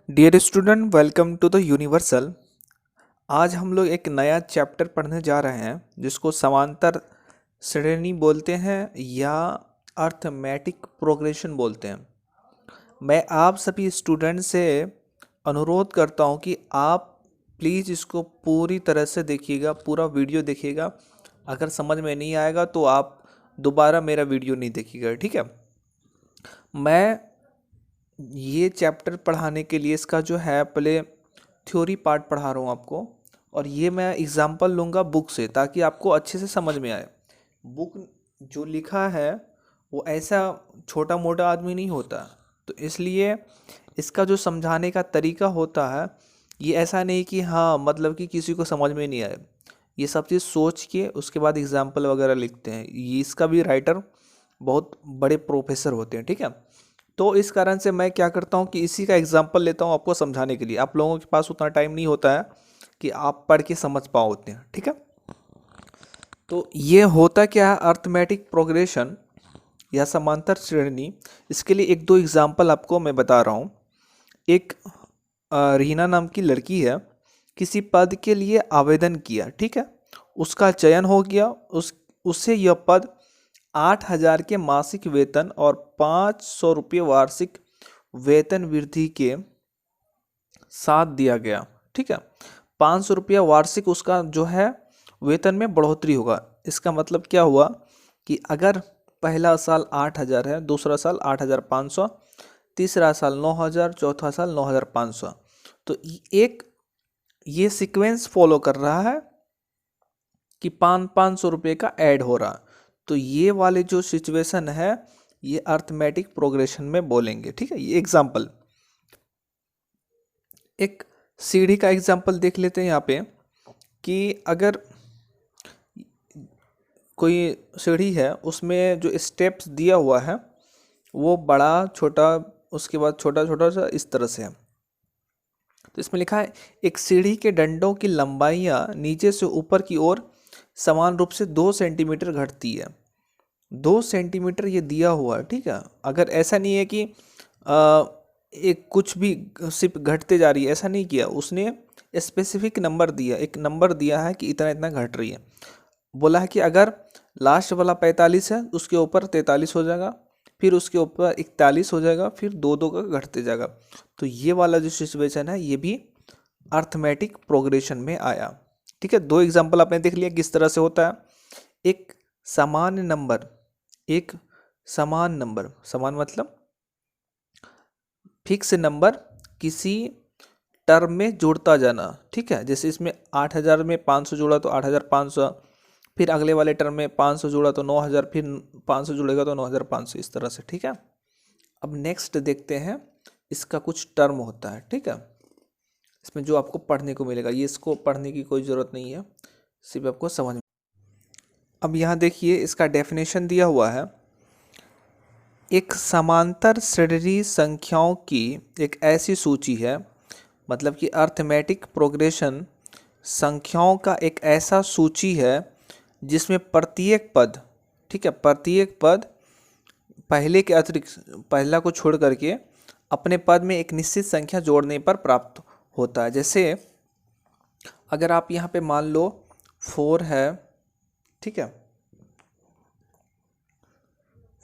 Dear student, welcome to the universal. आज हम लोग एक नया चैप्टर पढ़ने जा रहे हैं जिसको समांतर श्रेणी बोलते हैं या अर्थमेटिक प्रोग्रेशन बोलते हैं। मैं आप सभी स्टूडेंट से अनुरोध करता हूं कि आप प्लीज़ इसको पूरी तरह से देखिएगा, पूरा वीडियो देखिएगा। अगर समझ में नहीं आएगा तो आप दोबारा मेरा वीडियो नहीं देखिएगा, ठीक है। मैं ये चैप्टर पढ़ाने के लिए इसका जो है पहले थ्योरी पार्ट पढ़ा रहा हूँ आपको, और ये मैं एग्जांपल लूँगा बुक से ताकि आपको अच्छे से समझ में आए। बुक जो लिखा है वो ऐसा छोटा मोटा आदमी नहीं होता, तो इसलिए इसका जो समझाने का तरीका होता है ये ऐसा नहीं कि हाँ मतलब कि किसी को समझ में नहीं आए। ये सब चीज़ सोच के उसके बाद एग्जाम्पल वगैरह लिखते हैं। ये इसका भी राइटर बहुत बड़े प्रोफेसर होते हैं, ठीक है। तो इस कारण से मैं क्या करता हूँ कि इसी का एग्जाम्पल लेता हूँ आपको समझाने के लिए। आप लोगों के पास उतना टाइम नहीं होता है कि आप पढ़ के समझ पाओ उतने, ठीक है। तो ये होता क्या है, अर्थमेटिक प्रोग्रेशन या समांतर श्रेणी। इसके लिए एक दो एग्जाम्पल आपको मैं बता रहा हूँ। एक रीना नाम की लड़की है, किसी पद के लिए आवेदन किया, ठीक है। उसका चयन हो गया, उससे यह पद 8,000 के मासिक वेतन और 500 रुपये वार्षिक वेतन वृद्धि के साथ दिया गया, ठीक है। 500 रुपया वार्षिक उसका जो है वेतन में बढ़ोतरी होगा। इसका मतलब क्या हुआ कि अगर पहला साल 8,000 है, दूसरा साल 8,500, तीसरा साल 9,000, चौथा साल 9,500, तो एक ये सीक्वेंस फॉलो कर रहा है कि 500 रुपये का ऐड हो रहा। तो ये वाले जो सिचुएशन है ये अर्थमेटिक प्रोग्रेशन में बोलेंगे, ठीक है। ये एग्जाम्पल, एक सीढ़ी का एग्जाम्पल देख लेते हैं यहाँ पे कि अगर कोई सीढ़ी है उसमें जो स्टेप्स दिया हुआ है वो बड़ा छोटा, उसके बाद छोटा छोटा सा इस तरह से है। तो इसमें लिखा है एक सीढ़ी के डंडों की लंबाइयाँ नीचे से ऊपर की ओर समान रूप से 2 सेंटीमीटर घटती है। 2 सेंटीमीटर ये दिया हुआ है, ठीक है। अगर ऐसा नहीं है कि एक कुछ भी सिर्फ घटते जा रही है, ऐसा नहीं किया उसने। स्पेसिफिक नंबर दिया, एक नंबर दिया है कि इतना इतना घट रही है। बोला है कि अगर लास्ट वाला 45 है उसके ऊपर 43 हो जाएगा, फिर उसके ऊपर 41 हो जाएगा, फिर दो दो का घटते जाएगा। तो ये वाला जो सिचुएशन है ये भी अर्थमेटिक प्रोग्रेशन में आया, ठीक है। दो एग्जाम्पल आपने देख लिया किस तरह से होता है। एक समान नंबर, एक समान नंबर, समान मतलब फिक्स नंबर किसी टर्म में जोड़ता जाना, ठीक है। जैसे इसमें 8,000 में 500 जोड़ा तो 8,500, फिर अगले वाले टर्म में 500 जोड़ा तो 9,000, फिर 500 जुड़ेगा तो 9,500, इस तरह से, ठीक है। अब नेक्स्ट देखते हैं, इसका कुछ टर्म होता है, ठीक है। इसमें जो आपको पढ़ने को मिलेगा, ये इसको पढ़ने की कोई ज़रूरत नहीं है, सिर्फ आपको समझ में। अब यहाँ देखिए इसका डेफिनेशन दिया हुआ है। एक समांतर श्रेणी संख्याओं की एक ऐसी सूची है, मतलब कि अर्थमेटिक प्रोग्रेशन संख्याओं का एक ऐसा सूची है जिसमें प्रत्येक पद, ठीक है, प्रत्येक पद पहले के अतिरिक्त, पहला को छोड़ करके अपने पद में एक निश्चित संख्या जोड़ने पर प्राप्त होता है। जैसे अगर आप यहाँ पे मान लो 4 है, ठीक है,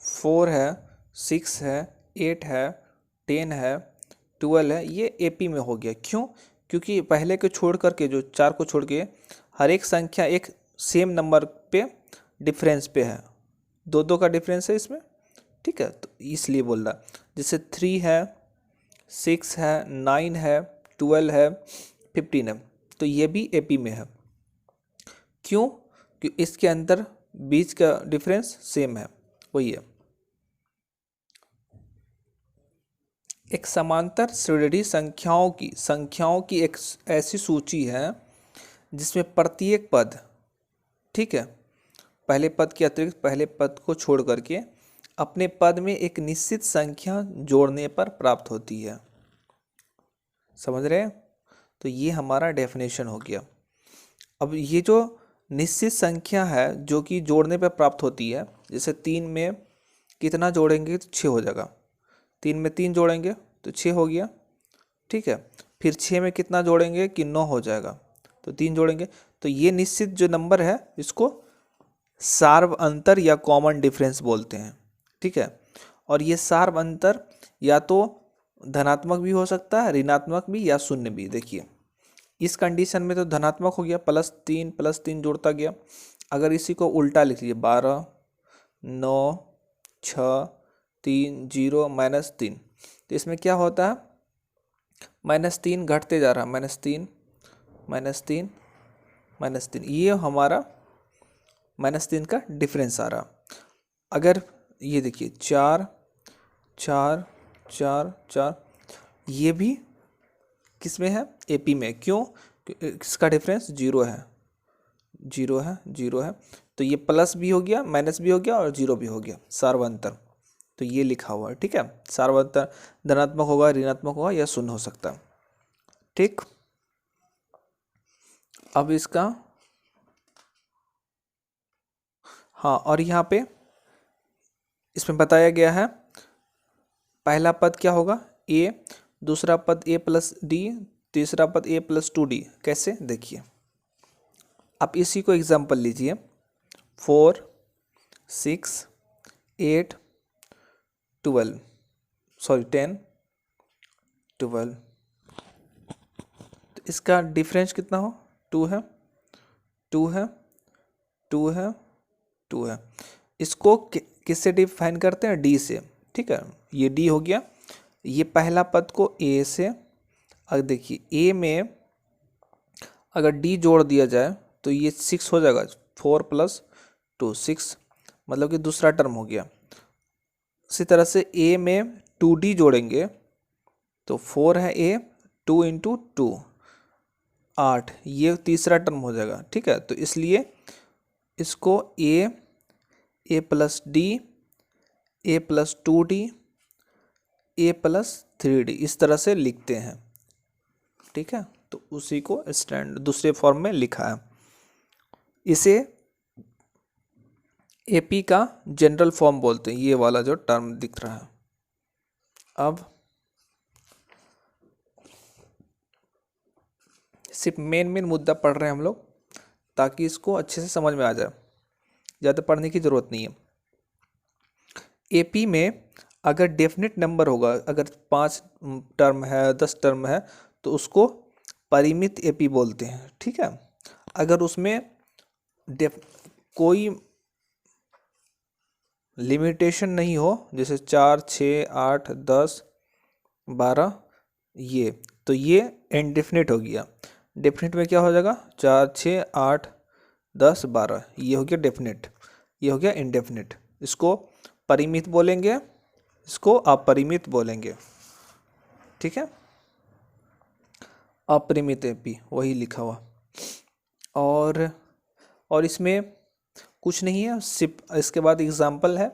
4 है, 6 है, 8 है, 10 है, 12 है, ये एपी में हो गया। क्यों? क्योंकि पहले को छोड़ करके, जो 4 को छोड़ के हर एक संख्या एक सेम नंबर पे डिफरेंस पे है, दो दो का डिफरेंस है इसमें, ठीक है। तो इसलिए बोल रहा, जैसे 3 है, 6 है, 9 है, 12 है, 15 है, तो ये भी एपी में है। क्यों? क्योंकि इसके अंदर बीच का डिफरेंस सेम है, वही है। एक समांतर श्रेणी संख्याओं की एक ऐसी सूची है जिसमें प्रत्येक पद, ठीक है, पहले पद के अतिरिक्त पहले पद को छोड़ करके अपने पद में एक निश्चित संख्या जोड़ने पर प्राप्त होती है। समझ रहे हैं? तो ये हमारा डेफिनेशन हो गया। अब ये जो निश्चित संख्या है जो कि जोड़ने पर प्राप्त होती है, जैसे 3 में कितना जोड़ेंगे तो 6 हो जाएगा, 3 में 3 जोड़ेंगे तो 6 हो गया, ठीक है। फिर 6 में कितना जोड़ेंगे कि 9 हो जाएगा, तो 3 जोड़ेंगे। तो ये निश्चित जो नंबर है इसको सार्व अंतर या कॉमन डिफरेंस बोलते हैं, ठीक है। और ये सार्व अंतर या तो धनात्मक भी हो सकता है, ऋणात्मक भी, या शून्य भी। देखिए इस कंडीशन में तो धनात्मक हो गया, +3 जोड़ता गया। अगर इसी को उल्टा लिख लीजिए, 12 9 6 3 0 -3, तो इसमें क्या होता है, -3 घटते जा रहा है, -3 -3 -3, ये हमारा -3 का डिफरेंस आ रहा। अगर ये देखिए 4 4 4 4, ये भी किस में है, एपी में। क्यों, इसका डिफरेंस 0 है, 0 है। तो ये प्लस भी हो गया, माइनस भी हो गया और 0 भी हो गया, सार्वंतर। तो ये लिखा हुआ है, ठीक है। सार्वंतर धनात्मक होगा, ऋणात्मक होगा या शून्य हो सकता है, ठीक। अब इसका हाँ, और यहाँ पे इसमें बताया गया है पहला पद क्या होगा, a, दूसरा पद a + d, तीसरा पद a + 2d। कैसे, देखिए आप इसी को एग्जाम्पल लीजिए, 4 6 8 12, सॉरी 10 12, तो इसका डिफरेंस कितना हो, 2 है, 2 है, 2 है, 2 है। इसको किससे डिफाइन करते हैं, डी से, ठीक है। ये डी हो गया। ये पहला पद को ए से, अगर देखिए ए में अगर डी जोड़ दिया जाए तो ये 6 हो जाएगा, 4 + 2 6, मतलब कि दूसरा टर्म हो गया। इसी तरह से ए में 2d जोड़ेंगे तो 4 है ए, 2 × 2 8, ये तीसरा टर्म हो जाएगा, ठीक है। तो इसलिए इसको a + d, a + 2d, a + 3d इस तरह से लिखते हैं, ठीक है। तो उसी को स्टैंड दूसरे फॉर्म में लिखा है। इसे एपी का जनरल फॉर्म बोलते हैं, ये वाला जो टर्म दिख रहा है। अब सिर्फ मेन मुद्दा पढ़ रहे हैं हम लोग, ताकि इसको अच्छे से समझ में आ जाए, ज़्यादा पढ़ने की ज़रूरत नहीं है। एपी में अगर डेफिनेट नंबर होगा, अगर 5 टर्म है, 10 टर्म है, तो उसको परिमित एपी बोलते हैं, ठीक है। अगर उसमें कोई लिमिटेशन नहीं हो, जैसे 4 6 8 10 12, ये तो ये इनडेफिनेट हो गया। डेफिनेट में क्या हो जाएगा, 4 6 8 10 12, ये हो गया डेफिनेट, ये हो गया इनडेफिनेट। इसको परिमित बोलेंगे, इसको अपरिमित बोलेंगे, ठीक है। अपरिमित एपी वही लिखा हुआ। और इसमें कुछ नहीं है, सिर्फ इसके बाद एग्जाम्पल है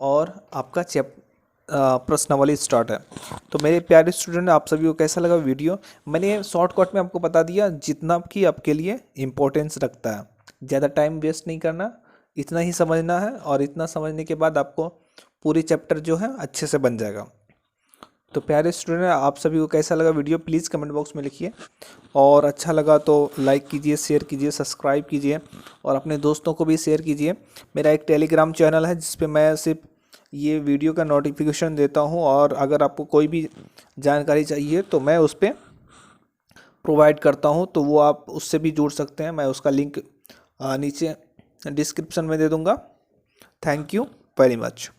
और आपका प्रश्नावली स्टार्ट है। तो मेरे प्यारे स्टूडेंट, आप सभी को कैसा लगा वीडियो। मैंने शॉर्टकट में आपको बता दिया जितना कि आपके लिए इम्पोर्टेंस रखता है। ज़्यादा टाइम वेस्ट नहीं करना, इतना ही समझना है, और इतना समझने के बाद आपको पूरी चैप्टर जो है अच्छे से बन जाएगा। तो प्यारे स्टूडेंट, आप सभी को कैसा लगा वीडियो प्लीज़ कमेंट बॉक्स में लिखिए, और अच्छा लगा तो लाइक कीजिए, शेयर कीजिए, सब्सक्राइब कीजिए, और अपने दोस्तों को भी शेयर कीजिए। मेरा एक टेलीग्राम चैनल है जिस पे मैं सिर्फ ये वीडियो का नोटिफिकेशन देता हूँ, और अगर आपको कोई भी जानकारी चाहिए तो मैं उस पर प्रोवाइड करता हूँ, तो वो आप उससे भी जुड़ सकते हैं। मैं उसका लिंक नीचे डिस्क्रिप्शन में दे दूँगा। Thank you very much.